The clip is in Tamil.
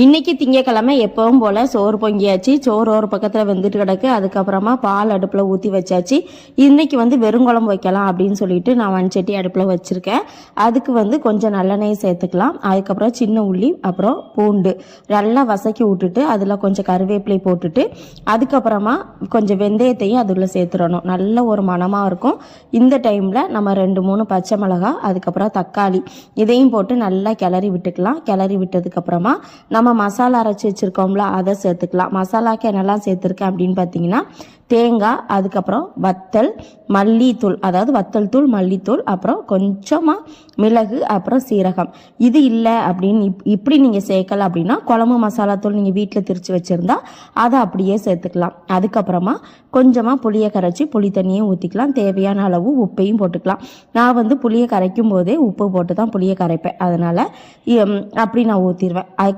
இன்னைக்கு திங்கக்கிழமை எப்பவும் போல் சோறு பொங்கியாச்சு. சோறு ஒரு பக்கத்தில் வெந்துட்டு கிடக்கு. அதுக்கப்புறமா பால் அடுப்பில் ஊற்றி வச்சாச்சு. இன்னைக்கு வெறுங்குழம்பு வைக்கலாம் அப்படின்னு சொல்லிட்டு நான் வன்சட்டி அடுப்பில் வச்சுருக்கேன். அதுக்கு கொஞ்சம் நல்லெண்ணெய் சேர்த்துக்கலாம். அதுக்கப்புறம் சின்ன உள்ளி, அப்புறம் பூண்டு நல்லா வசக்கி விட்டுட்டு அதில் கொஞ்சம் கருவேப்பிலை போட்டுட்டு அதுக்கப்புறமா கொஞ்சம் வெந்தயத்தையும் அதில் சேர்த்துடணும். நல்ல ஒரு மணமாக இருக்கும். இந்த டைமில் நம்ம 2-3 பச்சை மிளகாய், அதுக்கப்புறம் தக்காளி இதையும் போட்டு நல்லா கிளறி விட்டுக்கலாம். கிளறி விட்டதுக்கப்புறமா நம்ம மசாலா அரைச்சி வச்சுருக்கோம்ல அதை சேர்த்துக்கலாம். மசாலாக்கு என்னெல்லாம் சேர்த்துருக்கேன் அப்படின்னு பார்த்தீங்கன்னா, தேங்காய், அதுக்கப்புறம் வத்தல், மல்லித்தூள், அதாவது வத்தல் தூள், மல்லித்தூள், அப்புறம் கொஞ்சமாக மிளகு, அப்புறம் சீரகம். இது இல்லை அப்படின்னு இப்படி நீங்கள் சேர்க்கல அப்படின்னா குழம்பு மசாலா தூள் நீங்கள் வீட்டில் திரிச்சு வச்சுருந்தா அதை அப்படியே சேர்த்துக்கலாம். அதுக்கப்புறமா கொஞ்சமாக புளியை கரைச்சி புளி தண்ணியும் ஊற்றிக்கலாம். தேவையான அளவு உப்பையும் போட்டுக்கலாம். நான் புளியை கரைக்கும் போதே உப்பு போட்டு தான் புளியை கரைப்பேன். அதனால் அப்படி நான் ஊற்றிடுவேன். அதுக்கு